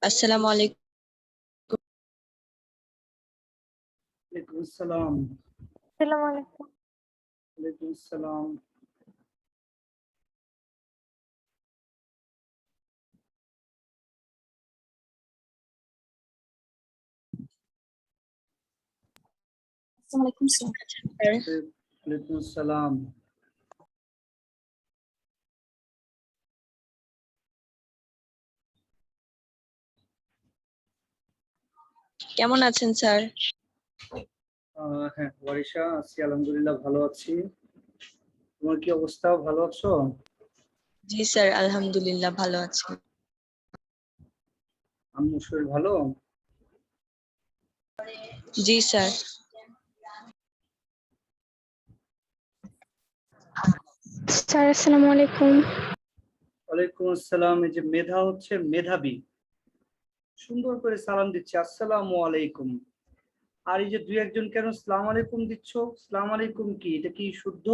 আসসালামু আলাইকুম। ওয়ালাইকুম আসসালাম। আসসালামু আলাইকুম। ওয়ালাইকুম আসসালাম। আসসালামু আলাইকুম স্যার। ওয়ালাইকুম আসসালাম। কেমন আছেন স্যার? হ্যাঁ ওয়ারিশা, আছি আলহামদুলিল্লাহ, ভালো আছি। তোমার কি অবস্থা, ভালো আছো? জি স্যার, আলহামদুলিল্লাহ ভালো আছি। আম্মুর শরীর ভালো? জি স্যার। স্যার আসসালামু আলাইকুম। ওয়ালাইকুম আসসালাম। এই যে মেধা হচ্ছে মেধাবী, সুন্দর করে সালাম দিচ্ছে আসসালামু আলাইকুম। আর এই যে দুই একজন কেন সালাম আলাইকুম দিচ্ছ? সালাম আলাইকুম কি, এটা কি শুদ্ধ?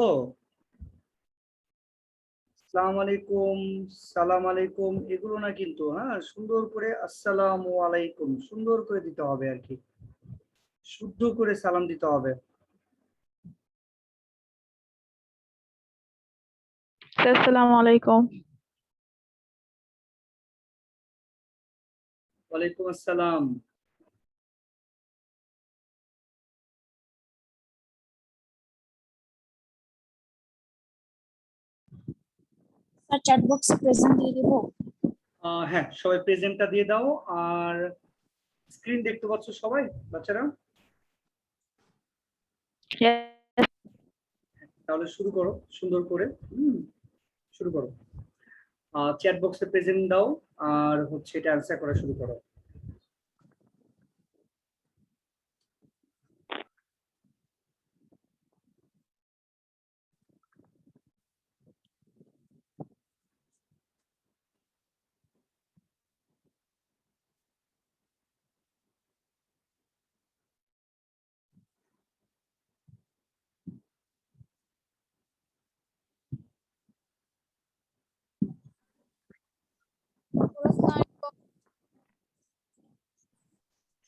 সালাম আলাইকুম, সালাম আলাইকুম এগুলো না কিন্তু, হ্যাঁ সুন্দর করে আসসালামু আলাইকুম সুন্দর করে দিতে হবে আর কি, শুদ্ধ করে সালাম দিতে হবে। আসসালামু আলাইকুম। ওয়ালাইকুম আসসালাম। স্যার চ্যাট বক্সে প্রেজেন্ট দিয়ে দেব? হ্যাঁ সবাই প্রেজেন্টটা দিয়ে দাও। আর স্ক্রিন দেখতে পাচ্ছ সবাই বাচ্চারা? তাহলে শুরু করো সুন্দর করে। শুরু করো। চ্যাট বক্সে প্রেজেন্ট দাও আর হচ্ছে এটা অ্যান্সার করা শুরু করো।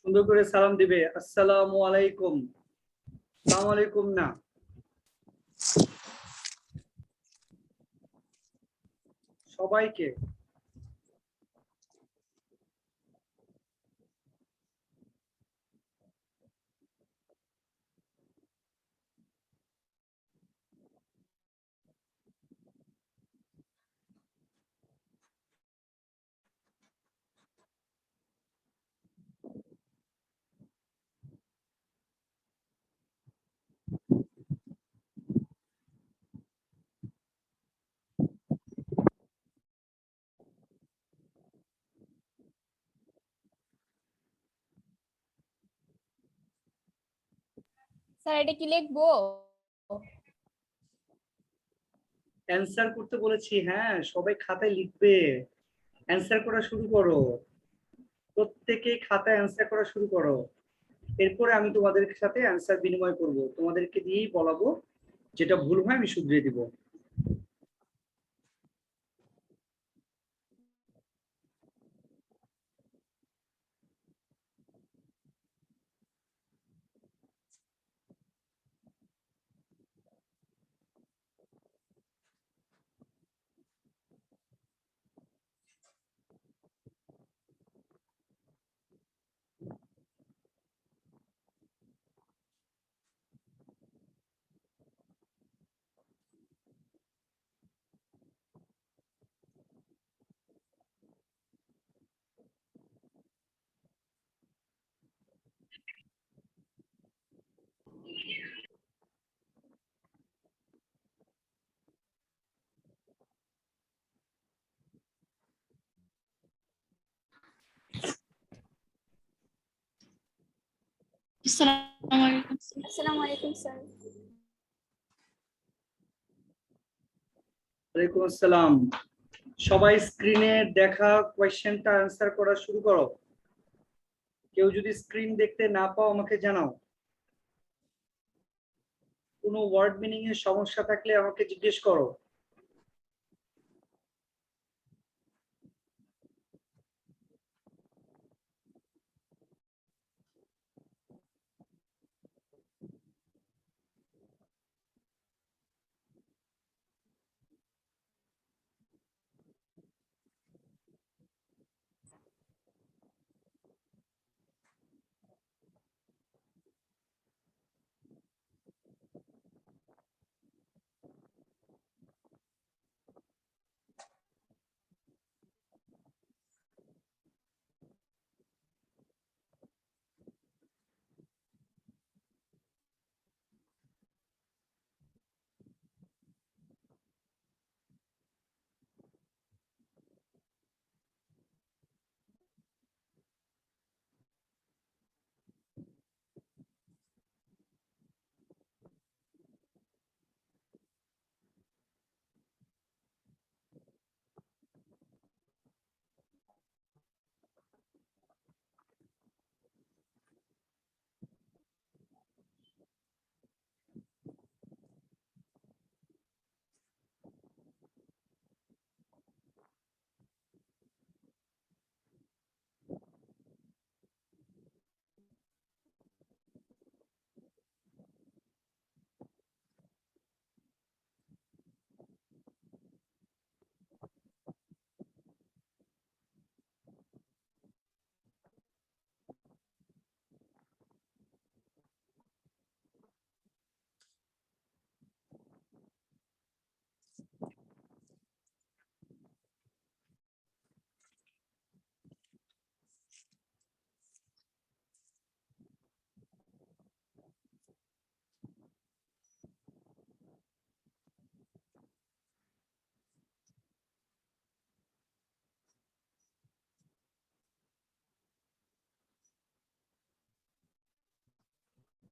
সুন্দর করে সালাম দিবে, আসসালামু আলাইকুম। আসসালামু আলাইকুম না, সবাইকে। স্যার এটা কি লিখবো? অ্যান্সার করতে বলেছি, হ্যাঁ সবাই খাতায় লিখবে, অ্যান্সার করা শুরু করো, প্রত্যেকে খাতায় অ্যান্সার করা শুরু করো। এরপরে আমি তোমাদের সাথে অ্যান্সার বিনিময় করব, তোমাদেরকে দিয়েই বলাবো, যেটা ভুল হয় আমি শুধরিয়ে দিব। আসসালামু আলাইকুম স্যার। ওয়ালাইকুম আসসালাম। সবাই স্ক্রিনে দেখা কোয়েশ্চেনটা অ্যান্সার করা শুরু করো। কেউ যদি স্ক্রিন দেখতে না পাও আমাকে জানাও। কোনো ওয়ার্ড মিনিং এর সমস্যা থাকলে আমাকে জিজ্ঞেস করো।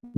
Sir,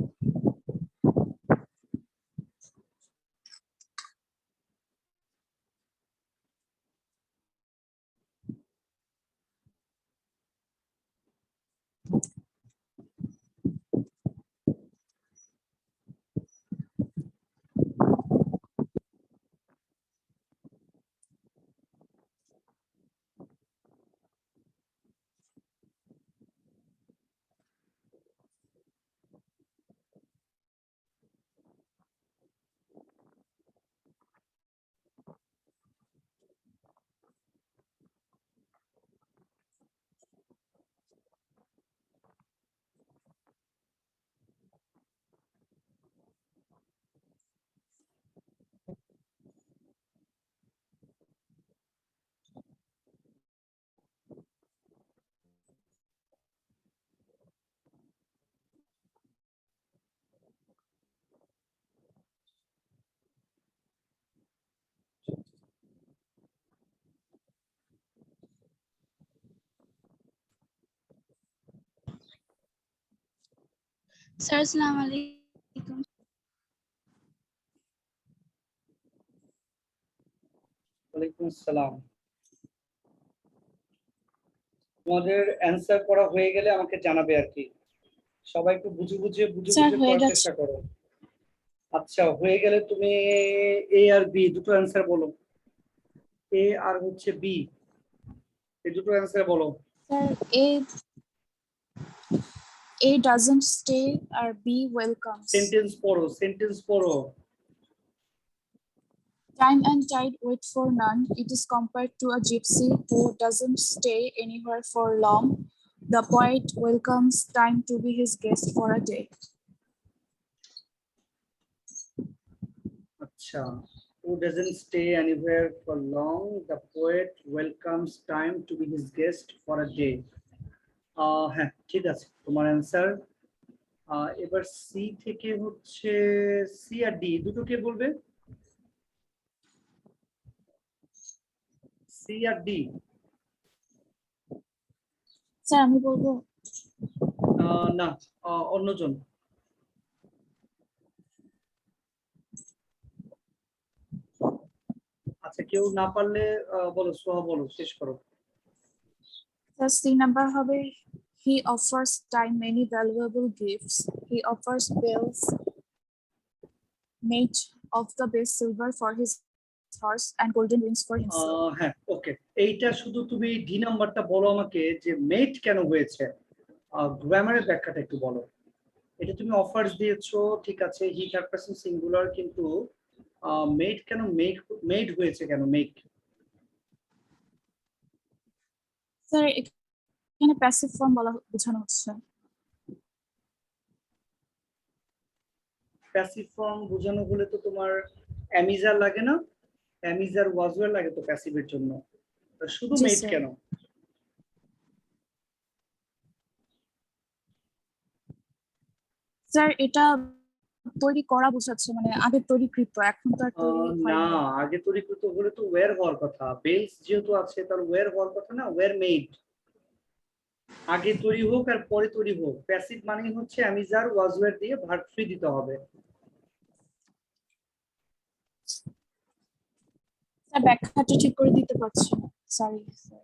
Assalamu alaikum. ওয়ালাইকুম আসসালাম। তোমাদের অ্যান্সার করা হয়ে গেলে আমাকে জানাবে আর কি। সবাই একটু বুঝে স্যার, হয়ে করার গেছে। চেষ্টা করো। আচ্ছা, হয়ে গেলে তুমি এ আর বি দুটো অ্যান্সার বলো। এ আর হচ্ছে বি, এই দুটো অ্যান্সার বলো। Sir, A doesn't stay or B welcomes. Sentence পড়ো। Time and tide wait for none. It is compared to a gypsy who doesn't stay anywhere for long. The poet welcomes time to be his guest for a day. আচ্ছা, who doesn't stay anywhere for long, the poet welcomes time to be his guest for a day. হ্যাঁ, ঠিক আছে, তোমার answer. এবার C থেকে হচ্ছে C আর D দুটো কে বলবে? সি আর ডি? স্যার, আমি বলবো। না, অন্যজন। আচ্ছা, কেউ না পারলে বলো, সোহা বলো, শেষ করো। The C number হবে, he offers time many valuable gifts. He offers bells made of the best silver for his horse and golden rings for himself. হ্যাঁ, ওকে, এইটা শুধু তুমি ডি নাম্বারটা বলো আমাকে, যে মেট কেন হয়েছে, গ্রামারের ব্যাখ্যাটা একটু বলো। এটা তুমি অফার্স দিয়েছো, ঠিক আছে, হি থার্ড পারসন সিঙ্গুলার, কিন্তু মেড কেন, মেড হয়েছে কেন, মেক? স্যার, এখানে প্যাসিভ ফর্ম বোঝানো হচ্ছে। প্যাসিভ ফর্ম বোঝানো হলে তো তোমার অ্যামিজার লাগে না? অ্যামিজার ওয়াজওয়ার লাগে তো প্যাসিভের জন্য, শুধু জি মেড স্যার। কেন? স্যার, এটা তৈরি করা বোঝাচ্ছে, মানে আগে তৈরিকৃত, এখন তো আর তৈরি না, হয়নি। আগে তৈরিকৃত হলে তো ওয়্যার হওয়ার কথা, বেলস যেহেতু আছে তার ওয়্যার হওয়ার কথা না, ওয়্যার মেড। আগে তৈরি হোক আর পরে তৈরি হোক, প্যাসিভ মানে হচ্ছে অ্যামিজার ওয়াজওয়ার দিয়ে ভার্ব থ্রি দিতে হবে। স্যার, ব্যাখ্যাটা ঠিক করে দিতে পারছি না, সরি স্যার।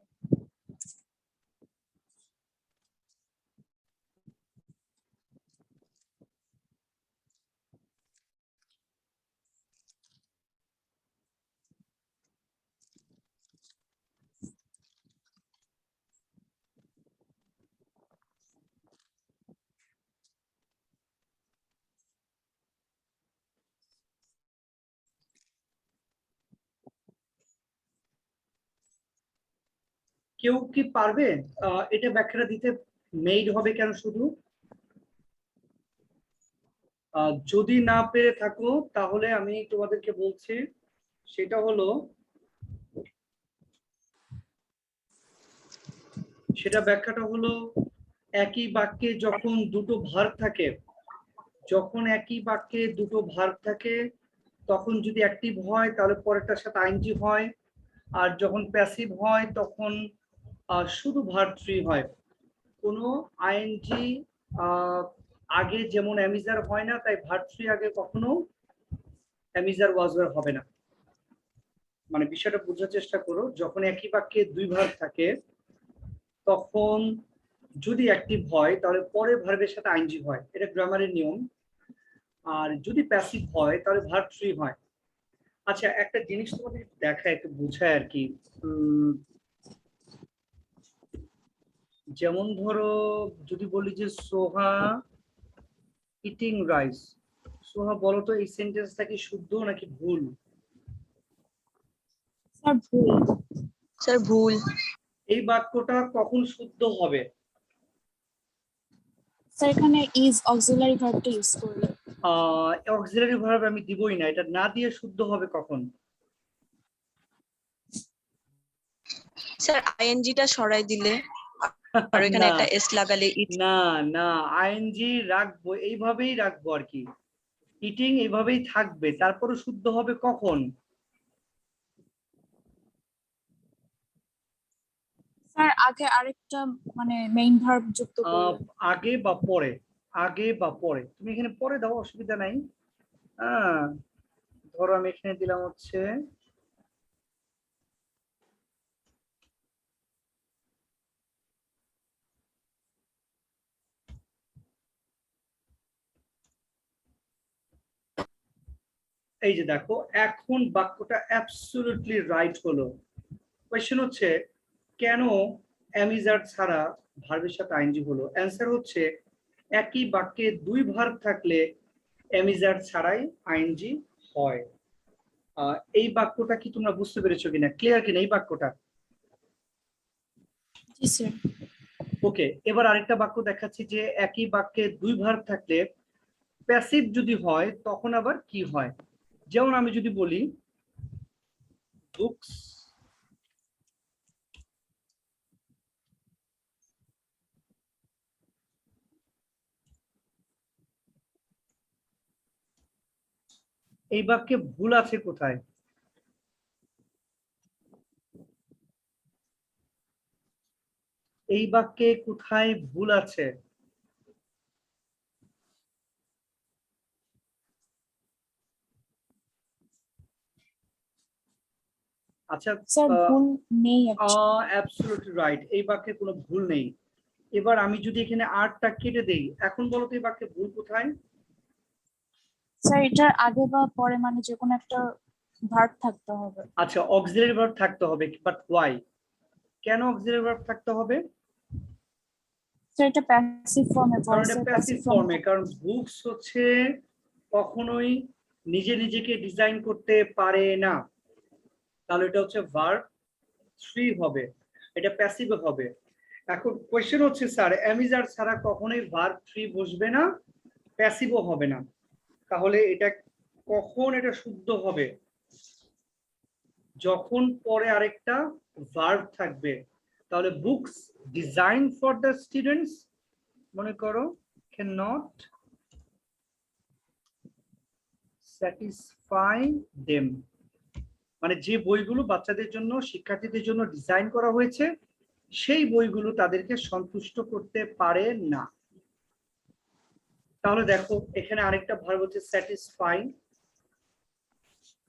কেউ কি পারবে এটা ব্যাখ্যাটা দিতে, মেড হবে কেন শুধু? যদি না পেরে থাকো তাহলে আমি তোমাদেরকে বলছি, সেটা হলো, সেটা ব্যাখ্যাটা হলো, একই বাক্যে যখন দুটো ভার্ব থাকে, যখন একই বাক্যে দুটো ভার্ব থাকে, তখন যদি অ্যাক্টিভ হয় তাহলে পরেরটার সাথে আইএনজি হয়, আর যখন প্যাসিভ হয় তখন শুধু ভার্ব থ্রি হয়। কোনো আইএনজি আগে যেমন অ্যামিজার হয় না, তাই ভার্ব থ্রি আগে কখনো অ্যামিজার ওয়াজ ওয়ার হবে না। মানে বিষয়টা বোঝার চেষ্টা করো, যখন একই বাক্যে দুই ভার্ব থাকে তখন যদি অ্যাক্টিভ হয় তাহলে পরে ভার্বের সাথে আইনজি হয়, এটা গ্রামারের নিয়ম। আর যদি প্যাসিভ হয় তাহলে ভার্ব থ্রি হয়। আচ্ছা, একটা জিনিস তোমাদের দেখায়, একটু বোঝায় আর কি। যেমন ধরো যদি বলি যে সোহা ইটিং রাইস, সোহা বলো তো এই সেন্টেন্সটা কি শুদ্ধ নাকি ভুল? স্যার ভুল। স্যার ভুল। এই বাক্যটা কখন শুদ্ধ হবে? স্যার এখানে ইজ অক্সিলারি ভার্বটা ইউজ করলে। অক্সিলারি ভার্ব আমি দিবই না, এটা না দিয়ে শুদ্ধ হবে কখন? স্যার আইএনজিটা সরাই দিলে আর এখানে না একটা এস লাগালে ইট। না না, আইএনজি রাখবো, এইভাবেই রাখবো আর কি, ইটিং এইভাবেই থাকবে, তারপরে শুদ্ধ হবে কখন? স্যার আগে আরেকটা মানে মেইন ভার্ব যুক্ত করলে। আগে বা পরে, আগে বা পরে, তুমি এখানে পরে দাও, অসুবিধা নাই। হ্যাঁ, ধরো আমি এখানে দিলাম হচ্ছে এই যে দেখো, এখন বাক্যটা অ্যাবসলিউটলি রাইট হলো। কোয়েশ্চেন হচ্ছে কেন অ্যামিজার ছাড়া ভার্বের সাথে আইনজি হলো? অ্যান্সার হচ্ছে একই বাক্যে দুই ভার্ব থাকলে অ্যামিজার ছাড়াই আইনজি হয়। এই বাক্যটা কি তোমরা বুঝতে পেরেছো কিনা, ক্লিয়ার কিনা এই বাক্যটা? জি স্যার। ওকে, এবার আরেকটা বাক্য দেখাচ্ছি যে একই বাক্যে দুই ভার্ব থাকলে প্যাসিভ যদি হয় তখন আবার কি হয়। যেমন আমি যদি বলি বুকস এই বাক্যে ভুল আছে কোথায়? এই বাক্যে কোথায় ভুল আছে? আচ্ছা, স্যার ভুল নেই actually। অ্যাবসলিউটলি রাইট, এই বাক্যে কোনো ভুল নেই। এবার আমি যদি এখানে আরটা কেটে দেই, এখন বলো তো এই বাক্যে ভুল কোথায়? স্যার এটার আগে বা পরে মানে যে কোনো একটা ভার্ব থাকতে হবে। আচ্ছা, অক্সিলারি ভার্ব থাকতে হবে, বাট ওয়াই? কেন অক্সিলারি ভার্ব থাকতে হবে? স্যার এটা প্যাসিভ ফর্মে, কারণ এটা ভয়েসের প্যাসিভ প্যাসিভ ফর্মে, ফর্মে। কারণ বুকস হচ্ছে কখনোই নিজে নিজেকে ডিজাইন করতে পারে না, তাহলে এটা হচ্ছে ভার্ব থ্রি হবে, এটা প্যাসিভ হবে। এখন কোয়েশ্চেন হচ্ছে স্যার অ্যামিজার ছাড়া কখনোই ভার্ব থ্রি বসবে না, প্যাসিভও হবে না, তাহলে এটা কখন এটা শুদ্ধ হবে? যখন পরে আরেকটা ভার্ব থাকবে। তাহলে books design for the students, মনে করো ক্যান নট স্যাটিসফাই দেম, মানে যে বইগুলো বাচ্চাদের জন্য, শিক্ষার্থীদের জন্য ডিজাইন করা হয়েছে সেই বইগুলো তাদেরকে সন্তুষ্ট করতে পারে না। তাহলে দেখো এখানে আরেকটা ভার্ব হচ্ছে স্যাটিসফাই,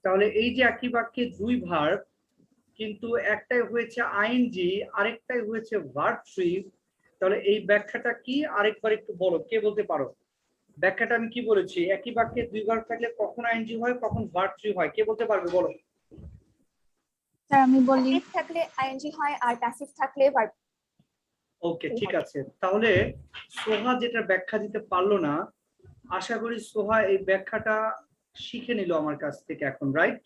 তাহলে এই যে একই বাক্যে দুই ভার্ব কিন্তু একটাই হয়েছে আইএনজি আরেকটাই হয়েছে ভার্ব থ্রি, তাহলে এই ব্যাখ্যাটা কি আরেকবার একটু বলো, কে বলতে পারো? ব্যাখ্যাটা আমি কি বলেছি, একই বাক্যে দুই ভার্ব থাকলে কখন আইএনজি হয় কখন ভার্ব থ্রি হয়, কে বলতে পারবে বলো? স্যার আমি বলি, অ্যাক্টিভ থাকলে আইএনজি হয় আর প্যাসিভ থাকলে ভার্ব। ওকে, ঠিক আছে। তাহলে সোহা যেটা ব্যাখ্যা দিতে পারলো না, আশা করি সোহা এই ব্যাখ্যাটা শিখে নিল আমার কাছ থেকে এখন, রাইট?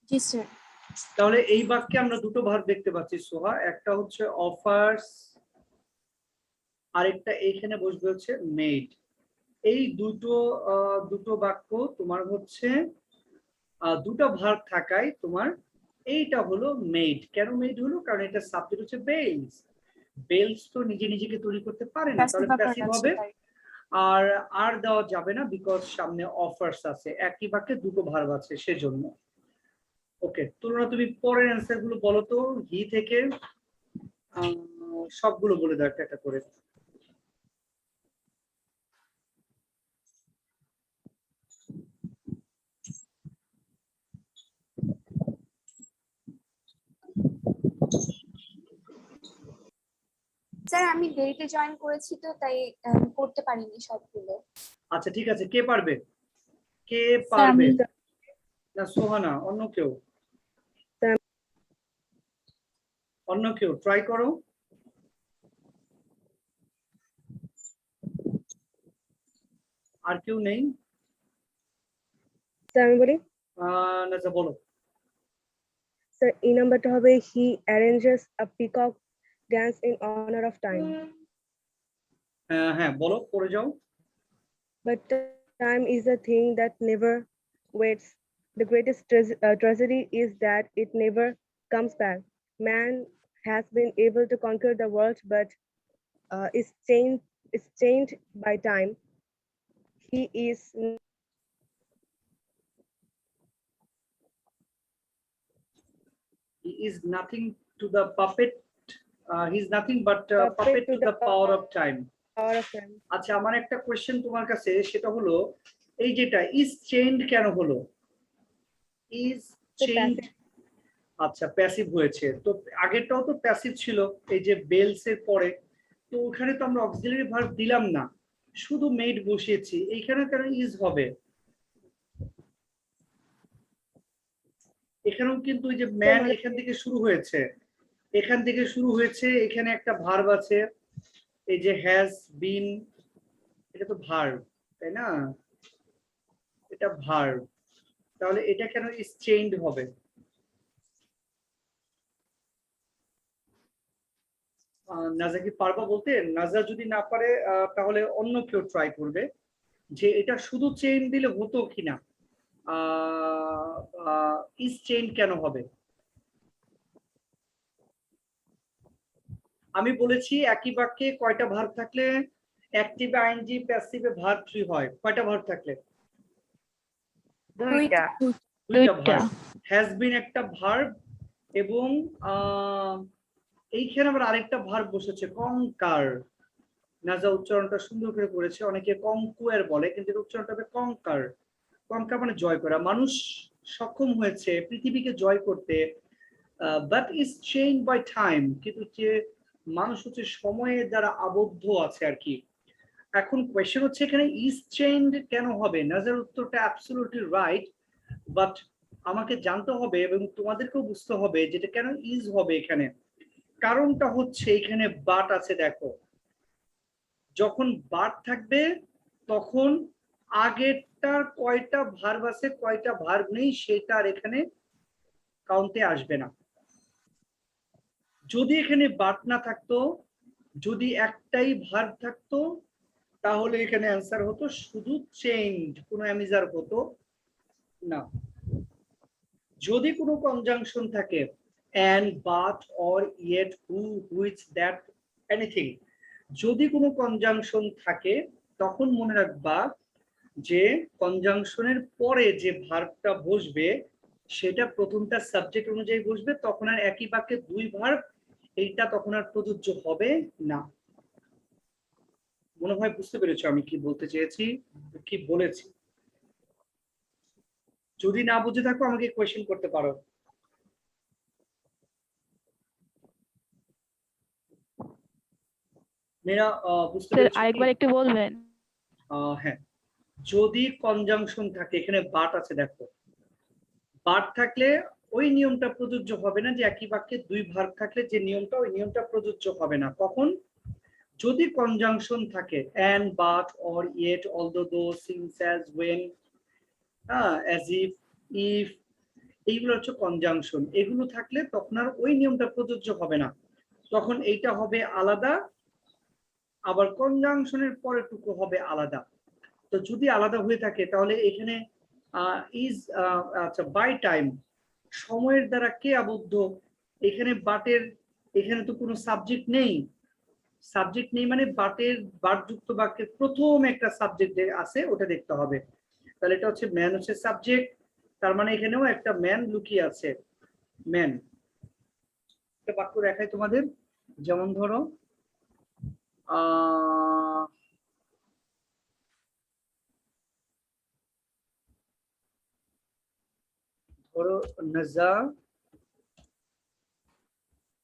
জি স্যার। তাহলে এই বাক্যে আমরা দুটো ভার্ব দেখতে পাচ্ছি সোহা, একটা হচ্ছে অফার্স, আরেকটা এইখানে বসবে হচ্ছে মেড। এই দুটো বাক্য তোমার হচ্ছে দুটো ভার্ব থাকায় তোমার এইটা হলো মেড। কেন মেড হলো? কারণ এটা সাবজেক্ট হচ্ছে বেলস, বেলস তো নিজে নিজেকে তৈরি করতে পারে না, তাহলে প্যাসিভ হবে। আর দেওয়া যাবে না বিকজ সামনে অফার্স আছে, একই বাক্যে দুটো ভার্ব আছে সেজন্য। ওকে, তুলনা তুমি পরের অ্যান্সার গুলো বলো তো, হি থেকে সবগুলো বলে দাও একটা একটা করে। স্যার আমি দেরিতে জয়েন করেছি তো তাই করতে পারিনি সবগুলো। আচ্ছা ঠিক আছে, কে পারবে? কে স্যার পারবে? আমি না সোহানা, অন্য কেউ? অন্য কেউ ট্রাই করো। আর কেউ নেই? স্যার আমি বলি, না বলো। স্যার এই নাম্বারটা হবে he arranges a peacock dance in honour of time, হ্যাঁ বলো, পড়ে যাও। But time is the thing that never waits, the greatest tragedy is that it never comes back, man has been able to conquer the world but is chained by time. He is He is nothing to the puppet, he is nothing but Puppet puppet to to the the power of time. power of time. আচ্ছা, আমার একটা question তোমার কাছে, সেটা হলো এই যেটা is চেইনড কেন হলো? Is So চেইনড, passive. আচ্ছা প্যাসিভ হয়েছে তো, আগেরটাও তো প্যাসিভ ছিল এই যে বেলস এর পরে, তো ওখানে তো আমরা অক্সিলারি ভার্ব দিলাম না, শুধু মেড বসিয়েছি, এইখানে কেন ইজ হবে? এখানেও কিন্তু ওই যে ম্যান এখান থেকে শুরু হয়েছে, এখান থেকে শুরু হয়েছে, এখানে একটা ভার্ব আছে, এই যে হ্যাজ বিন, এটা তো ভার্ব তাই না, এটা ভার্ব, তাহলে এটা কেন ইজ চেইনড হবে? নাজা কি পারবা বলতে? নাজা যদি না পারে তাহলে অন্য কেউ ট্রাই করবে যে এটা শুধু চেইন দিলে হতো কিনা, ইজ চেইন কেন হবে? আমি বলেছি একই বাক্যে কয়টা ভার্ব থাকলে অ্যাক্টিভে আইএনজি প্যাসিভে ভার্ব থ্রি হয়? কয়টা ভার্ব থাকলে? দুইটা। দুইটা ভার্ব। হ্যাজ বিন একটা ভার্ব এবং এইখানে আবার আরেকটা ভার্ব বসেছে, কঙ্কার। নাজা উচ্চারণটা সুন্দর করে করেছে, অনেকে কঙ্কুয়ার বলে, কিন্তু উচ্চারণটা হবে কঙ্কার। কঙ্কার মানে জয় করা। মানুষ সক্ষম হয়েছে পৃথিবীকে জয় করতে, but is chain by time, কিন্তু যে মানুষ হচ্ছে সময়ের দ্বারা আবদ্ধ আছে আর কি। এখন কোয়েশ্চেন হচ্ছে এখানে ইজ চেইনড কেন হবে? নাজার উত্তরটা অ্যাবসলিউটলি রাইট, বাট আমাকে জানতে হবে এবং তোমাদেরকেও বুঝতে হবে যেটা কেন ইজ হবে এখানে। কারণটা হচ্ছে এখানে বাট আছে, দেখো যখন বাট থাকবে তখন আগেরটার কয়টা ভার্ব আছে কয়টা ভার্ব নেই সেটা আর এখানে কাউন্টে আসবে না। যদি এখানে বাট না থাকতো, যদি একটাই ভার্ব থাকতো, তাহলে এখানে অ্যান্সার হতো শুধু চেইনড, কোনো অ্যামিজার হতো না। যদি কোনো কনজাংশন থাকে and but or yet who which that anything, যদি কোনো কনজাংশন থাকে তখন মনে রাখবা যে কনজাংশনের পরে যে ভার্বটা বসবে সেটা প্রথমটা সাবজেক্ট অনুযায়ী বসবে, তখন আর একই বাক্যে দুই ভার্ব, এইটা তখন আর প্রযোজ্য হবে না। মনে হয় বুঝতে পেরেছো আমি কি বলতে চেয়েছি, কি বলেছি? যদি না বুঝে থাকো আমাকে কোয়েশ্চেন করতে পারো। মেয়েরা বুঝতে পেরেছো? আরেকবার একটু বলবেন? হ্যাঁ, যদি কনজাংশন থাকে, এখানে বাট আছে দেখো, বাট থাকলে ওই নিয়মটা প্রযোজ্য হবে না যে একই বাক্যে দুই ভার্ব থাকলে যে নিয়মটা, ওই নিয়মটা প্রযোজ্য হবে না। কখন? যদি কনজাংশন থাকে and but or yet although though since as when, as if এইগুলো হচ্ছে কনজাংশন, এগুলো থাকলে তখন আর ওই নিয়মটা প্রযোজ্য হবে না, তখন এইটা হবে আলাদা, আবার কনজাংশনের পরেরটুকু হবে আলাদা। তো যদি আলাদা হয়ে থাকে তাহলে এখানে ইজ, আচ্ছা বাই টাইম, সময়ের দ্বারা কে আবদ্ধ? এখানে বাটের, এখানে তো কোনো সাবজেক্ট নেই, সাবজেক্ট নেই মানে বাটের বাটযুক্ত বাক্যের প্রথম একটা সাবজেক্ট আছে ওটা দেখতে হবে। তাহলে এটা হচ্ছে ম্যান হচ্ছে সাবজেক্ট, তার মানে এখানেও একটা ম্যান লুকিয়ে আছে, ম্যান। একটা বাক্য দেখাই তোমাদের, যেমন ধরো ধরো নাজা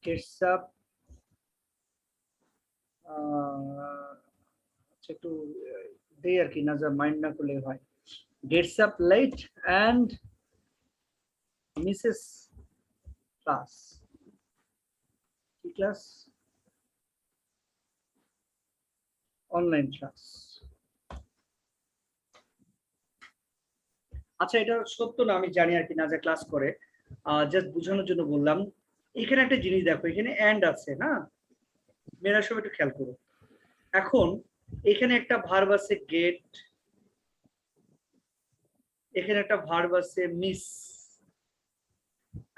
gets up আচ্ছা একটু দেই আর কি, না যা মাইন্ড না করলে হয়। Gets up late and misses class. কি ক্লাস? Online class. আচ্ছা এটা সত্য না আমি জানি আর কি, না যা ক্লাস করে, জাস্ট বোঝানোর জন্য বললাম। এখানে একটা জিনিস দেখো, এখানে এন্ড আছে না, মেয়েরা সব একটু খেয়াল করো। এখন এখানে একটা ভার্ব আছে গেট, এখানে একটা ভার্ব আছে মিস।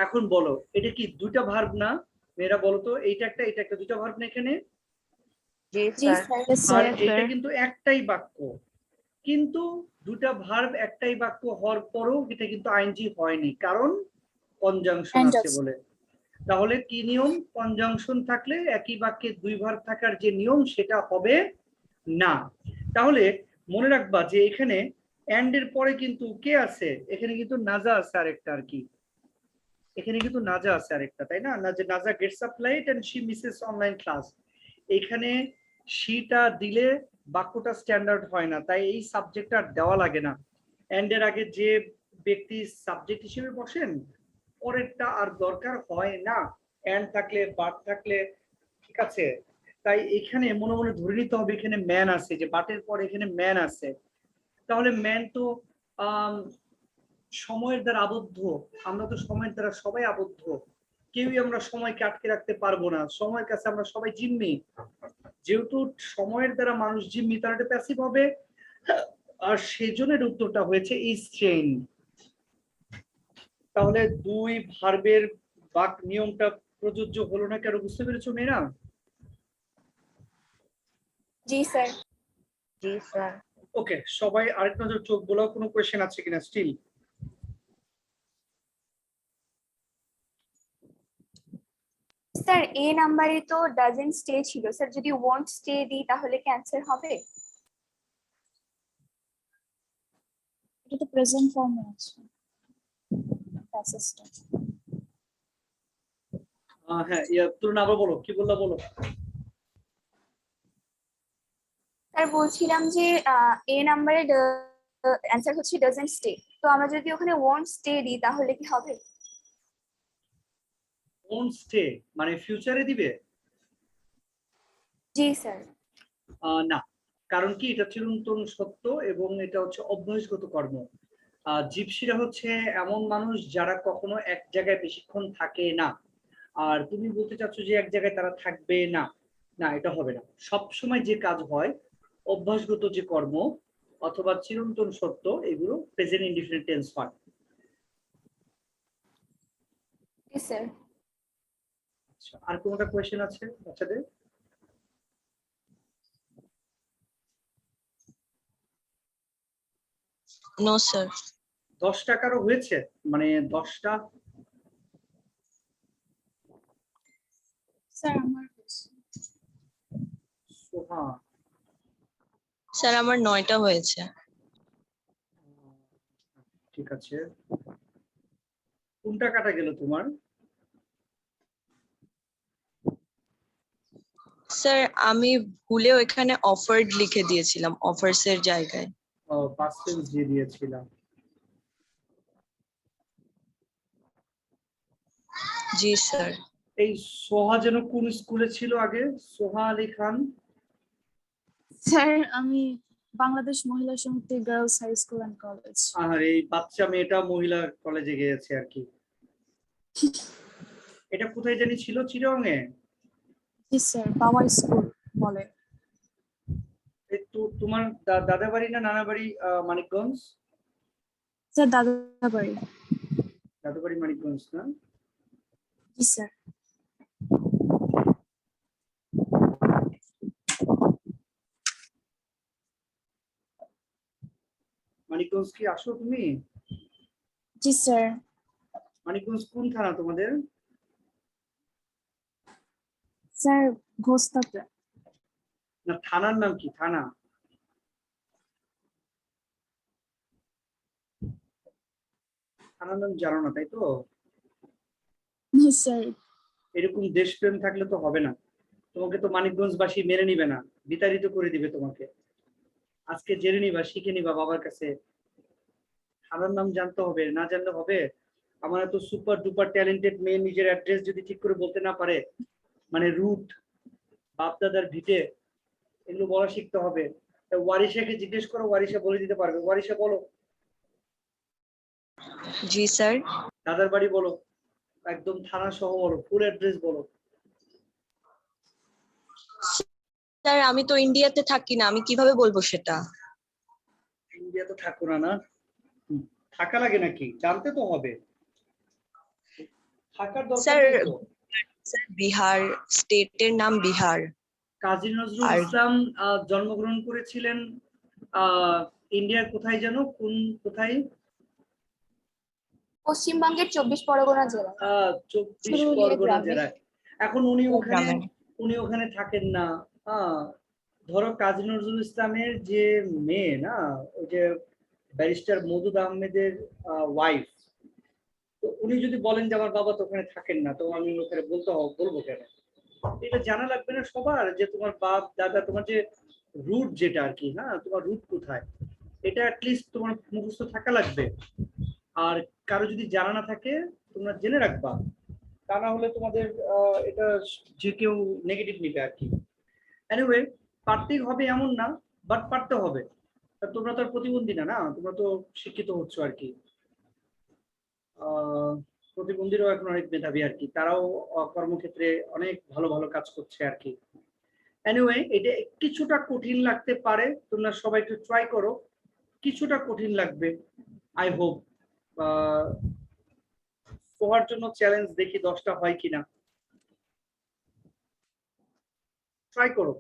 এখন বলো এটা কি দুইটা ভার্ব না? মেয়েরা বলো তো, এইটা একটা এটা একটা, দুইটা ভার্ব না এখানে? জি Yes, আর sir. এটা কিন্তু একটাই বাক্য, কিন্তু দুটা ভার্ব একটাই বাক্য হওয়ার পরেও এটা কিন্তু আইএনজি হয়নি, কারণ কনজাংশন আছে Conjunction. বলে। তাহলে কি নিয়ম? কনজাংশন থাকলে একই বাক্যে দুই ভার্ব থাকার যে নিয়ম সেটা হবে না। তাহলে মনে রাখবা যে এখানে এন্ড এর পরে কিন্তু কে আছে? এখানে কিন্তু নাজা আছে আরেকটা আর কি, এখানে কিন্তু নাজা আছে আরেকটা, তাই না? না যে নাজা gets up late and she misses online class. এখানে শিটা দিলে বাক্যটা স্ট্যান্ডার্ড হয় না, তাই এই সাবজেক্ট আর দেওয়া লাগে না। এন্ড এর আগে যে ব্যক্তি সাবজেক্ট হিসেবে বসেন, পরেরটা আর দরকার হয় না, এন্ড থাকলে বাট থাকলে, ঠিক আছে? তাই এখানে মনে মনে ধরে নিতে হবে এখানে ম্যান আছে, যে বাটের পর এখানে ম্যান আছে। তাহলে ম্যান তো সময়ের দ্বারা আবদ্ধ, আমরা তো সময়ের দ্বারা সবাই আবদ্ধ, কেউই আমরা সময়কে আটকে রাখতে পারবো না, সময়ের কাছে আমরা সবাই জিম্মি। যেহেতু সময়ের দ্বারা মানুষ জিম্মি, তার একটা প্যাসিভ হবে, আর সেজনের উত্তরটা হয়েছে ইজ চেইন। তাহলে দুই ভার্বের বাক নিয়মটা প্রযোজ্য হলো না কেন, বুঝতে পেরেছো মেয়েরা? জি স্যার। জি স্যার। ওকে, সবাই আরেক নজর চোখ বোলাও, কোনো কোয়েশ্চেন আছে কিনা স্টিল? স্যার এ নাম্বারে তো ডাজেন্ট স্টে ছিল স্যার, যদি ওয়ন্ট স্টে দিই তাহলে কি অ্যান্সার হবে? এটা তো present form এ আছে। Passive tense. হ্যাঁ, তুলনা আবার বলো, কি বললা বলো। স্যার বলছিলাম যে এ নাম্বারে অ্যান্সার হচ্ছে ডাজেন্ট স্টে, তো আমরা যদি ওখানে ওয়ন্ট স্টে দিই তাহলে কি হবে? ওন্ট স্টে মানে ফিউচারে দিবে? জি স্যার। না, কারণ কি এটা চিরন্তন সত্য এবং এটা হচ্ছে অভ্যাসগত কর্ম। জিপসিরা হচ্ছে এমন মানুষ যারা কখনো এক জায়গায় বেশিক্ষণ থাকে না। আর তুমি বলতে চাচ্ছ যে এক জায়গায় তারা থাকবে না, না এটা হবে না। সব সময় যে কাজ হয়, অভ্যাসগত যে কর্ম অথবা চিরন্তন সত্য, এগুলো প্রেজেন্ট ইনডিফিনিট টেন্স হয়। জি স্যার। আচ্ছা, আর কোনোটা কোয়েশ্চেন আছে বাচ্চাদের? No sir. 10 টাকারও হয়েছে, মানে 10টা? স্যার আমার সোহা, স্যার আমার 9টা হয়েছে। ঠিক আছে। কোনটা কাটা গেল তোমার? স্যার আমি ভুলেও এখানে অফার্ড লিখে দিয়েছিলাম অফার্স এর জায়গায়। পাস্ট টেন্স দিয়ে দিয়েছিলাম। জি স্যার। এই সোহা যেন কোন স্কুলে ছিল আগে? সোহা আলী খান? স্যার আমি Bangladesh Mahila Samiti girls high school and college. আর এই বাচ্চা মেয়েটা মহিলা কলেজে গিয়েছে আর কি। এটা কোথায় জানি ছিল, চিরঙে? জি স্যার, বাবা স্কুল বলে। তো তোমার দাদা বাড়ি না নানা বাড়ি মানিকগঞ্জ? স্যার দাদাবাড়ি। দাদা বাড়ি মানিকগঞ্জ না? জি স্যার। মানিকগঞ্জ কি আসো তুমি? জি স্যার। মানিকগঞ্জ কোন থানা তোমাদের? স্যার ঘোস্তাতে। না, থানার নাম কি? থানা থানার নাম জানো না, তাই তো? জি স্যার। এরকম দেশপ্রেম থাকলে তো হবে না। তোমাকে তো মানিকগঞ্জবাসী মেনে নিবে না, বিতাড়িত করে দিবে তোমাকে। আজকে জেনে নিবা, শিখে নিবা বাবার কাছে। খালার নাম জানতে হবে, না জানলে হবে? আমার এত সুপার ডুপার ট্যালেন্টেড মেয়ে নিজের অ্যাড্রেস যদি ঠিক করে বলতে না পারে, মানে রুট, বাপ দাদার ভিটে, এগুলো বলা শিখতে হবে। ওয়ারিশাকে জিজ্ঞেস করো, ওয়ারিশা বলে দিতে পারবে। ওয়ারিশা বলো। জি স্যার। দাদার বাড়ি বলো, একদম থানা সহ বলো, ফুল অ্যাড্রেস বলো। স্যার আমি তো ইন্ডিয়াতে থাকি না, আমি কিভাবে বলবো সেটা? ইন্ডিয়াতে থাকো না? না থাকা লাগে নাকি, জানতে তো হবে, থাকার দরকার স্যার নেই তো। স্যার বিহার, স্টেটের নাম বিহার। কাজী নজরুল আর ইসলাম জন্মগ্রহণ করেছিলেন ইন্ডিয়ার কোথায় যেন, কোথায়? পশ্চিমবঙ্গের 24 পরগনা জেলা। 24 পুরুলিয়া পরগনা গ্রামে। জেলায়। এখন গ্রামে। উনি ওখানে থাকেন না। ধরো কাজী নজরুল ইসলামের যে মেয়ে না, ওই যে ব্যারিস্টার মওদুদ আহমেদের ওয়াইফ, তো উনি যদি বলেন যে আমার বাবা তো ওখানে থাকেন না, তো আমি ওখানে বলবো কেন? এটা জানা লাগবে না সবার, যে তোমার বাপ দাদা, তোমার যে রুট যেটা আর কি, হ্যাঁ, তোমার রুট কোথায়, এটা অ্যাটলিস্ট তোমার মুখস্থ থাকা লাগবে। আর কারো যদি জানা না থাকে, তোমরা জেনে রাখবা, তা না হলে তোমাদের এটা যে কেউ নেগেটিভ নিবে আর কি। এনিওয়ে, পারতেই হবে এমন না, বাট পারতে হবে। তা তোমরা তো আর প্রতিবন্ধী না, না তোমরা তো শিক্ষিত হচ্ছ আর কি। প্রতিবন্ধীরাও এখন অনেক মেধাবী আর কি, তারাও কর্মক্ষেত্রে অনেক ভালো ভালো কাজ করছে আর কি। এনিওয়ে, এটা কিছুটা কঠিন লাগতে পারে, তোমরা সবাই একটু ট্রাই করো, কিছুটা কঠিন লাগবে। আই হোপ তোমার জন্য চ্যালেঞ্জ, দেখি 10টা হয় কিনা, ট্রাই করো।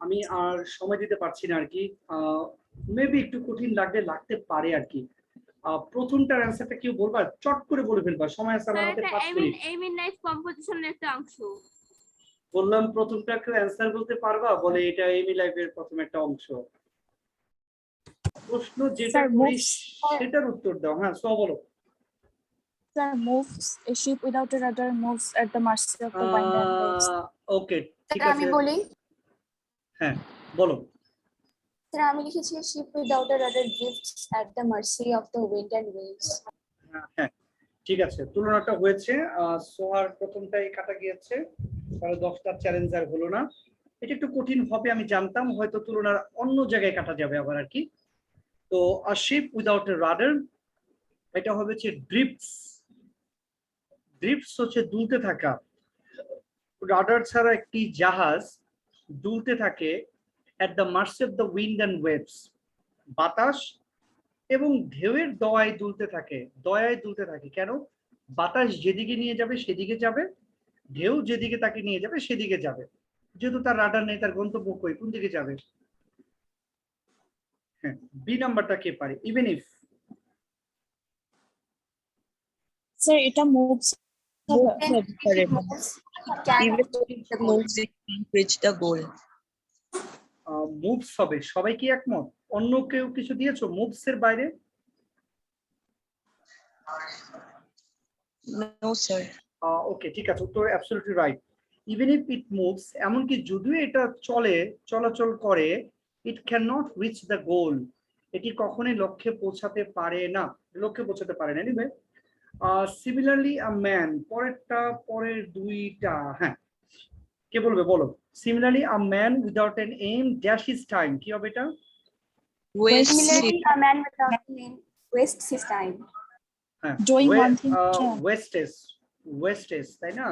আমি আর সময় দিতে পারছি না আর কি, মেবি একটু কঠিন লাগতে পারে আর কি। প্রথমটার অ্যান্সারটা কেউ বলবা, চট করে বলে ফেলবা, সময় আছে আমার হাতে 5 মিনিট। এমিন লাইফ কম্পোজিশনের একটা অংশ। বললাম প্রথমটা কেউ অ্যান্সার বলতে পারবা, বলে এটা এমি লাইফের প্রথম একটা অংশ। প্রশ্ন যেটা Sir, করিস moves. সেটার উত্তর দাও। হ্যাঁ, সব বলো। Sir, moves. A ship without a rudder moves at the mercy of the wind and waves. ওকে, ঠিক স্যার আছে। আমি বলি, হ্যাঁ, বলো। স্যার আমি লিখেছি ship without a rudder drifts at the mercy of the wind and waves. হ্যাঁ, ঠিক আছে, তুলনাটা হয়েছে। সোহার প্রথমটাই কাটা গিয়েছে, তাহলে 10টা চ্যালেঞ্জ আর হলো না। এটা একটু কঠিন হবে আমি জানতাম, হয়তো তুলনার অন্য জায়গায় কাটা যাবে আবার আর কি। তো আ শিপ উইদাউট এ রাডার, এটা হবে হচ্ছে ড্রিফটস। ড্রিফটস হচ্ছে দুলতে থাকা। রাডার ছাড়া একটি জাহাজ দুলতে থাকে at the mercy of the wind and waves, বাতাস এবং ঢেউয়ের দয়ায় দুলতে থাকে। কেন? বাতাস যেদিকে নিয়ে যাবে সেদিকে যাবে, ঢেউ যেদিকে তাকে নিয়ে যাবে সেদিকে যাবে। যেহেতু তার রাডার নেই, তার গন্তব্য কই, কোন দিকে যাবে? হ্যাঁ, বি নাম্বারটা কে পারে? Even if. Sir, it moves. Even though it moves, it can't reach the goal. Moves হবে, সবাই কি একমত? অন্য কেউ কিছু দিয়েছো মুভস এর বাইরে? No, sir. ওকে, ঠিক আছে, উত্তর absolutely right. Even if it moves, এমনকি যদিও এটা চলাচল করে, it can not reach the গোল, এটি কখনোই লক্ষ্যে পৌঁছাতে পারে না। এনিওয়ে, সিমিলারলি আ ম্যান, পরের দুইটা, হ্যাঁ, কে বলবে? বলো। Similarly a man without an aim dash his time, কি হবে এটা? Waste similarly a man without a name wastes his time. হ্যাঁ, Doing one thing. ওয়েস্টেজ, তাই না?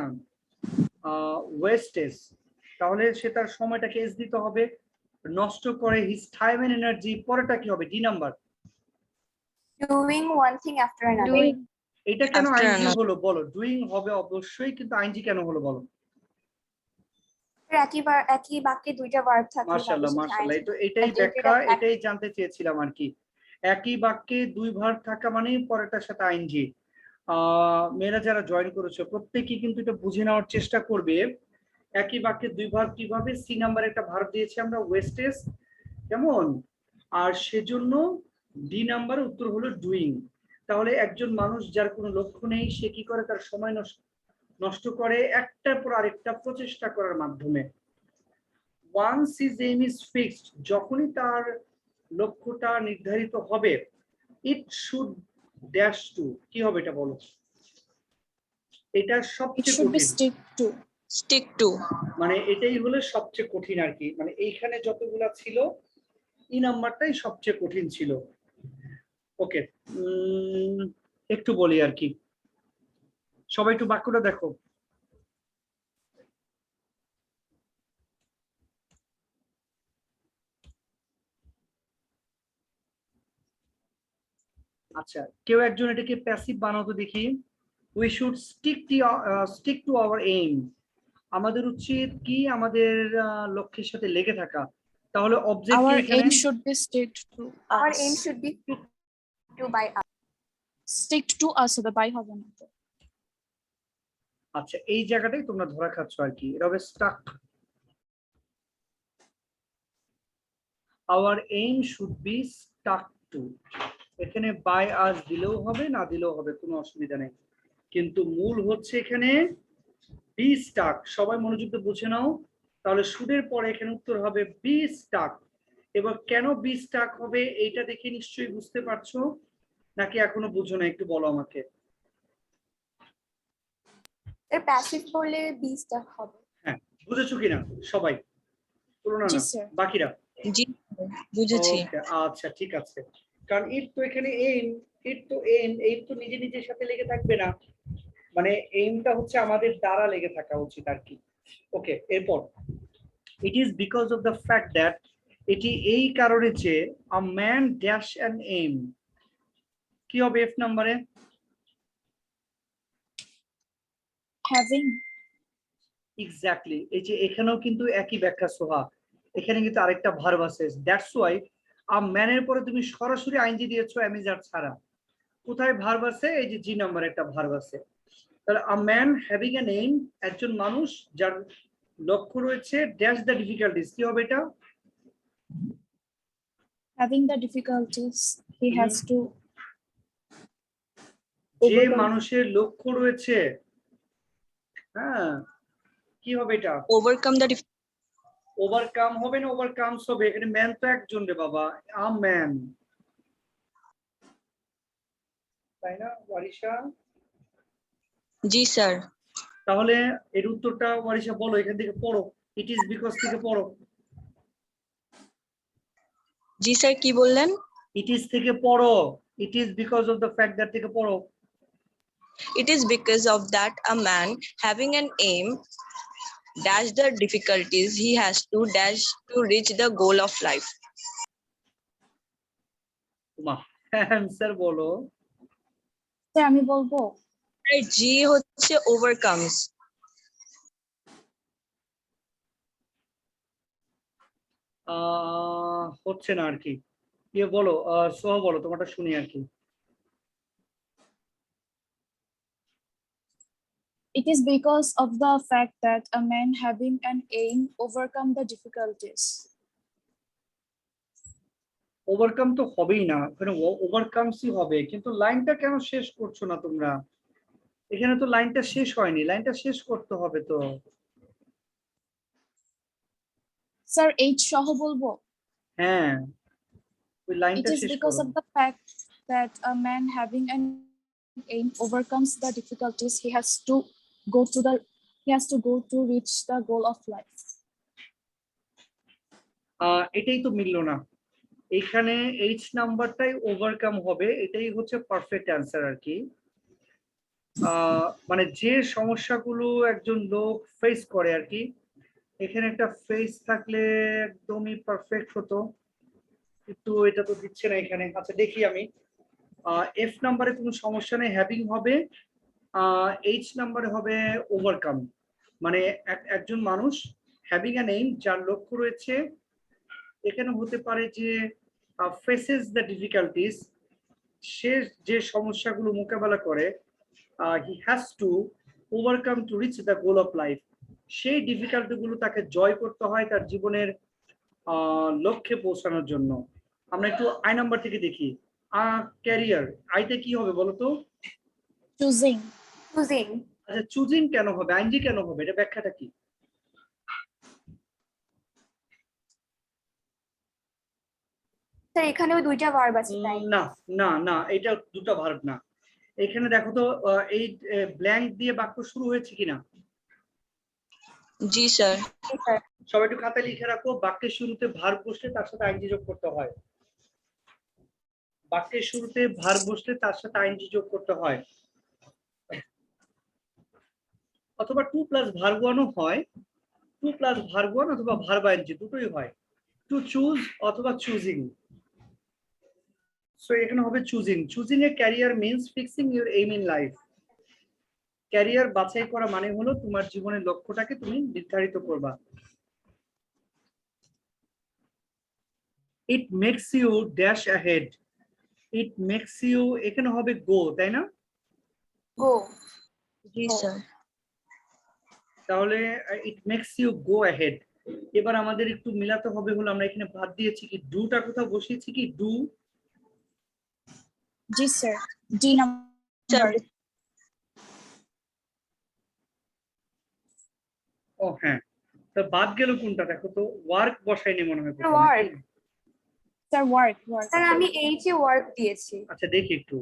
ওয়েস্টেজ, তাহলে সে তার সময়টাকে এস দিতে হবে, নষ্ট করে হিজ টাইম এন্ড এনার্জি। পরেরটা কি হবে? D number. Doing one thing after another. এটা কেন After আইনজি another. হলো বলো? ডুইং হবে অবশ্যই, কিন্তু আইনজি কেন হলো বলো? একই বাক্যে দুইটা ভার্ব থাকে। মাশাআল্লাহ, এটাই ব্যাখ্যা, এটাই জানতে চেয়েছিলাম আর কি। একই বাক্যে দুই ভার্ব থাকা মানে পরেরটার সাথে আইনজি। মেয়েরা যারা জয়েন করেছো প্রত্যেকেই কিন্তু এটা বুঝে নেওয়ার চেষ্টা করবে। একই বাক্যে দুই ভার্ব কিভাবে? সি নাম্বার একটা ভার্ব দিয়েছি আমরা, ওয়েস্টেজ, কেমন? আর সেজন্য ডি নাম্বার উত্তর হলো ডুইং। তাহলে একজন মানুষ যার কোনো লক্ষ্য নেই, সে কি করে? তার সময় নষ্ট করে একটার পর আরেকটা প্রচেষ্টা করার মাধ্যমে। Once his aim is fixed, যখনই তার লক্ষ্যটা নির্ধারিত হবে, ইট শুড ড্যাশ টু, কি হবে এটা বলো? এটা It সবচেয়ে should be কঠিন, stick to. মানে এটাই হলো সবচেয়ে কঠিন আর কি। মানে এইখানে যতগুলা ছিল, এই নাম্বারটাই সবচেয়ে কঠিন ছিল। ওকে, একটু বলি আর কি, সবাই একটু বাক্যটা দেখো। আচ্ছা, কেউ একজন এটাকে প্যাসিভ বানাতো দেখি। We should stick to our aim, আমাদের উচিত কি? আমাদের লক্ষ্যের সাথে লেগে থাকা। তাহলে অবজেক্ট কি Our এখানে? aim should be sticked to our aim us. Should be to by us. Sticked to us হবে, by হবে না তো। আচ্ছা, এই জায়গাটাই তোমরা ধরা খাচ্ছ আর কি, এটা হবে stuck. Our aim should be stuck to, এখানে বাই আস দিলেও হবে, না দিলেও হবে, কোনো অসুবিধা নেই, কিন্তু মূল হচ্ছে এখানে বি স্টাক। সবাই মনোযোগ দিয়ে বুঝে নাও। তাহলে শুডের পরে এখানে উত্তর হবে বি স্টাক। এবার কেন বি স্টাক হবে এইটা দেখে নিশ্চয়ই বুঝতে পারছো, নাকি এখনো বুঝো না? একটু বলো আমাকে। এর প্যাসিভ বললে বি স্টাক হবে। হ্যাঁ, বুঝেছো কিনা সবাই? তুলনা জি না, স্যার। বাকিরা? জি, বুঝেছি। Okay, আচ্ছা, ঠিক আছে। কারণ ইট তো এখানে এইম, এইম তো নিজে নিজের সাথে লেগে থাকবে না, মানে এইমটা হচ্ছে আমাদের দ্বারা লেগে থাকা উচিত আর কি। ওকে, এরপর it is because of the fact that, এটি এই কারণে যে a man dash an aim, কি হবে এফ নাম্বারে? Having. এক্স্যাক্টলি, এই যে এখানেও কিন্তু একই ব্যাখ্যা সোহা। এখানে কিন্তু আরেকটা ভার্ব আছে, দ্যাটস ওয়াই আ ম্যানের পরে তুমি সরাসরি আইনজি দিয়েছো অ্যামিজার ছাড়া। কোথায় ভার্ব আছে? এই যে জি নাম্বার একটা ভার্ব আছে। তাহলে a man having N aim, একজন মানুষ যার লক্ষ্য রয়েছে, ড্যাশ দ্য ডিফিকাল্টিস, কি হবে এটা? Having the difficulties, he has to যে overcome. মানুষের লক্ষ্য রয়েছে, হ্যাঁ, কি হবে এটা? ওভারকাম দ্য ওভারকাম হবে না ওভারকামস হবে? এখানে ম্যান তো একজন রে বাবা, আ ম্যান, তাই না ওয়ারিশা? জি স্যার। তাহলে এর উত্তরটা ওয়ারিশা বলো, এখান থেকে পড়ো, ইট ইজ বিকজ থেকে পড়ো। জি স্যার, কি বললেন? ইট ইজ থেকে পড়ো, it is because of the fact that থেকে পড়ো। It is because of that a man having an aim dash the difficulties he has to dash to reach the goal of life. মা answer বলো। Sir আমি বলবো। জি হচ্ছে overcomes. হচ্ছে না আর কি, ইয়ে বলো, সোহা বলো, তোমারটা শুনি আর কি। It is because of the fact that a man having an aim overcome the difficulties. Overcome তো হবেই না, এখানে ওভারকামসই হবে, কিন্তু লাইনটা কেন শেষ করছো না তোমরা? এখানে তো লাইনটা শেষ হয়নি, লাইনটা শেষ করতে হবে তো। স্যার H সহ বলবো। হ্যাঁ, ওই It লাইনটা is শেষ because করো। of the fact that a man having an aim overcomes the difficulties he has to go to reach the goal of life. এটাই তো মিললো না, এখানে এইচ নাম্বারটাই ওভারকাম হবে, এটাই হচ্ছে পারফেক্ট অ্যান্সার আর কি। মানে যে সমস্যাগুলো একজন লোক ফেস করে আর কি, এখানে একটা ফেস থাকলে একদমই পারফেক্ট হতো, কিন্তু এটা তো দিচ্ছে না এখানে। আচ্ছা দেখি আমি, এফ নাম্বারে কোনো সমস্যা নেই, হ্যাভিং হবে, এইচ নাম্বারে হবে ওভারকাম, মানে একজন মানুষ হ্যাভিং অ্যান এইম, যার লক্ষ্য রয়েছে, এখানে হতে পারে যে ফেসেস দ্য ডিফিকাল্টিস, সে যে সমস্যাগুলো মোকাবেলা করে, he has to overcome to reach the goal of life, সেই ডিফিকাল্টি গুলো তাকে জয় করতে হয় তার জীবনের লক্ষ্যে পৌঁছানোর জন্য। আমরা একটু আই নাম্বার থেকে দেখি, ক্যারিয়ার, আইতে কি হবে বলো তো? Choosing. চুজিং। আচ্ছা চুজিং কেন হবে, আইনজি কেন হবে, এটা ব্যাখ্যাটা কি? স্যার এখানেও দুইটা ভার্ব আছে তাই। না না না, এটা দুটো ভার্ব না। এখানে দেখো তো, এই ব্ল্যাঙ্ক দিয়ে বাক্য শুরু হয়েছে কিনা? জি স্যার। স্যার সবাই একটু খাতায় লিখে রাখো, বাক্যের শুরুতে ভার্ব বসলে তার সাথে আইনজি যোগ করতে হয়। বাক্যের শুরুতে ভার্ব বসলে তার সাথে আইনজি যোগ করতে হয়, অথবা টু প্লাস ভার্ব ওয়ানও হয়, টু প্লাস ভার্ব ওয়ান অথবা ভার্ব আইনজি দুটোই হয়, টু চুজ অথবা চুজিং। সো এখানে হবে choosing. Choosing a career means fixing your aim in life. Career বাছাই করা মানে হলো তোমার জীবনের লক্ষ্যটাকে তুমি নির্ধারিত করবা। It makes you dash ahead, it makes you, এখানে হবে গো, তাই না? গো। জি স্যার। তাহলে it makes you go ahead. এবার আমাদের একটু মিলাতে হবে, হলো আমরা এখানে বাদ দিয়েছি কি, ডুটা কোথাও বসিয়েছি কি, do? G sir, D sir number. ও হ্যাঁ, তা বাদ গেল কোনটা দেখো তো, ওয়ার্ক বসাইনি মনে হয় কোথাও, Work. নাকি? Sir work. স্যার আমি এইচ এ ওয়ার্ক দিয়েছি। আচ্ছা দেখি একটু,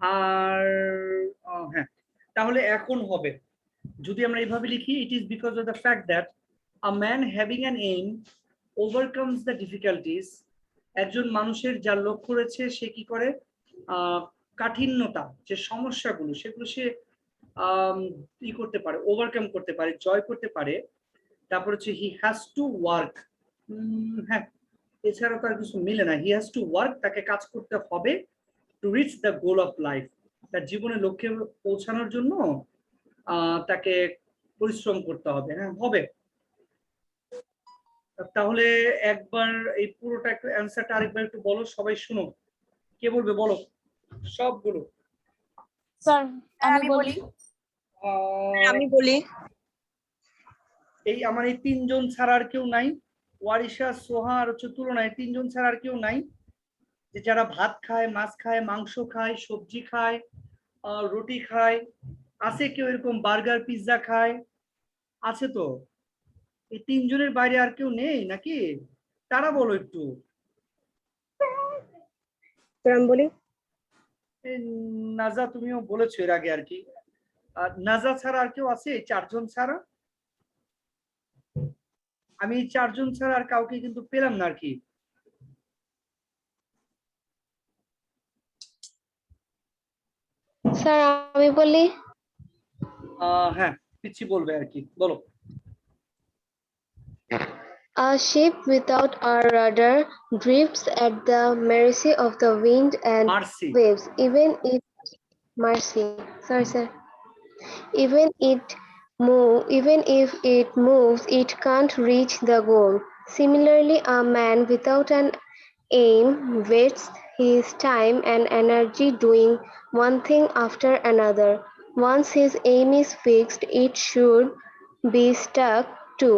আর হ্যাঁ, তাহলে এখন হবে, যদি আমরা এইভাবে লিখি, it is because of the fact that a man having an aim ওভারকামস the difficulties, একজন মানুষের যার লক্ষ্য রয়েছে সে কি করে, কাঠিন্যতা, যে সমস্যাগুলো সেগুলো সে ই করতে পারে, ওভারকাম করতে পারে, জয় করতে পারে। তারপর হচ্ছে হি হ্যাজ টু ওয়ার্ক, হ্যাঁ, এছাড়া তার কিছু মিলে না, হি হ্যাজ টু ওয়ার্ক, তাকে কাজ করতে হবে, to reach the goal of life, তার জীবনের লক্ষ্যে পৌঁছানোর জন্য তাকে পরিশ্রম করতে হবে। হ্যাঁ হবে। তাহলে একবার এই পুরোটা একটু অ্যান্সারটা আরেকবার একটু বলো, সবাই শুনো। কে বলবে বলো সবগুলো? স্যার আমি বলি আমি বলি এই আমার এই তিনজন ছাড়া আর কেউ নাই? ওয়ারিশা, সোহা আর হচ্ছে তুলনায় তিনজন ছাড়া আর কেউ নাই যে যারা ভাত খায়, মাছ খায়, মাংস খায়, সবজি খায়, রুটি খায়? আছে কেউ এরকম বার্গার পিৎজা খায়? আছে তো? এই তিনজনের বাইরে আর কেউ নেই নাকি? তারা বলো একটু। স্যার আমি বলি, এই নাজা তুমিও বলেছো এর আগে আর কি। আর নাজা ছাড়া আর কেউ আছে এই চারজন ছাড়া? আমি এই চারজন ছাড়া আর কাউকে কিন্তু পেলাম না আর কি। স্যার আমি বলি, হ্যাঁ, পিচ্ছি বলবে আর কি, বলো। a ship without a rudder drifts at the mercy of the wind and mercy. waves. Mercy. Sorry, sir. Even if it moves, it can't reach the goal. Similarly, a man without an aim wastes his time and energy doing one thing after another. Once his aim is fixed, it should be stuck to.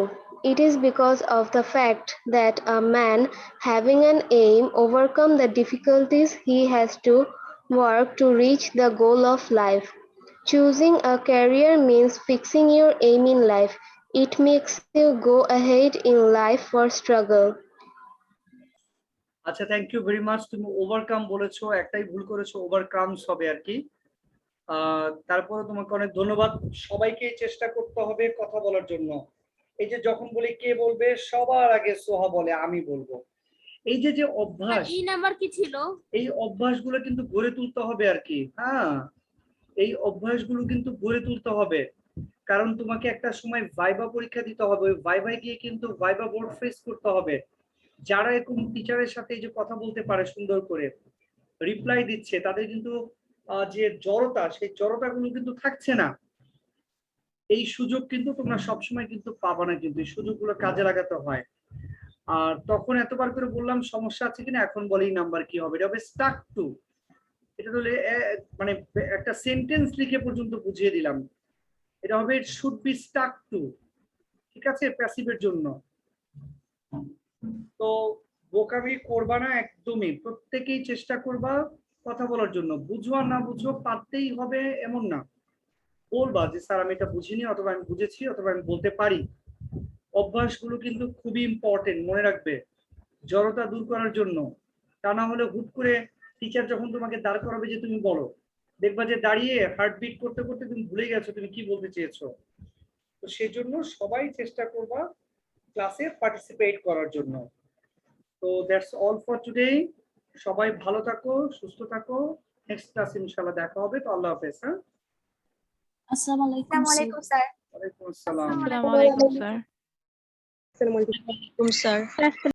It is because of the fact that a man having an aim overcome the difficulties he has to work to reach the goal of life. Choosing a career means fixing your aim in life. It makes you go ahead in life for struggle. আচ্ছা, thank you very much. তুমি overcome বলেছো, একটাই ভুল করেছো, ওভারকামস হবে আর কি। তারপরে তোমাকে অনেক ধন্যবাদ। সবাইকে চেষ্টা করতে হবে কথা বলার জন্য। এই যে যখন বলি কে বলবে, সবার আগে সোহা বলে আমি বলবো। এই যে যে অভ্যাস, ই নাম্বার কি ছিল? এই অভ্যাসগুলো কিন্তু গড়ে তুলতে হবে আর কি। হ্যাঁ, এই অভ্যাসগুলো কিন্তু গড়ে তুলতে হবে, কারণ তোমাকে একটা সময় ভাইবা পরীক্ষা দিতে হবে। ওই ভাইভায় গিয়ে কিন্তু ভাইবা বোর্ড ফেস করতে হবে। যারা এরকম টিচারের সাথে এই যে কথা বলতে পারে, সুন্দর করে রিপ্লাই দিচ্ছে, তাদের কিন্তু যে জড়তা, সেই জড়তাগুলো কিন্তু থাকছে না। এই সুযোগ কিন্তু তোমরা সবসময় কিন্তু পাবা না, কিন্তু এই সুযোগগুলো কাজে লাগাতে হয়। আর তখন এতবার করে বললাম সমস্যা আছে কিনা, এখন বলি নাম্বার কি হবে। এটা হবে স্টাক টু। এটা হলে মানে একটা সেন্টেন্স লিখে পর্যন্ত বুঝিয়ে দিলাম। এটা হবে it should be stuck two, ঠিক আছে, প্যাসিভের জন্য। তো বোকামি করবা না একদমই, প্রত্যেকেই চেষ্টা করবা কথা বলার জন্য। বুঝো আর না বুঝো, পারতেই হবে এমন না। বলবা যে স্যার আমি এটা বুঝিনি, অথবা আমি বুঝেছি, অথবা আমি বলতে পারি। অভ্যাসগুলো কিন্তু খুবই ইম্পর্টেন্ট, মনে রাখবে, জড়তা দূর করার জন্য। তা না হলে হুট করে টিচার যখন তোমাকে দাঁড় করাবে যে তুমি বলো, দেখবা যে দাঁড়িয়ে হার্টবিট করতে করতে তুমি ভুলে গেছো তুমি কি বলতে চেয়েছো। তো সেই জন্য সবাই চেষ্টা করবা ক্লাসে পার্টিসিপেট করার জন্য। তো দ্যাটস অল ফর টুডে। সবাই ভালো থাকো, সুস্থ থাকো। নেক্সট ক্লাস ইনশাআল্লাহ দেখা হবে। তো আল্লাহ হাফেজ। হ্যাঁ, আসসালামু আলাইকুম আসসালামু স্যার। আলাইকুম স্যার। ওয়ালাইকুম আসসালাম। আসসালামু আলাইকুম স্যার। আসসালামু আলাইকুম। স্যার।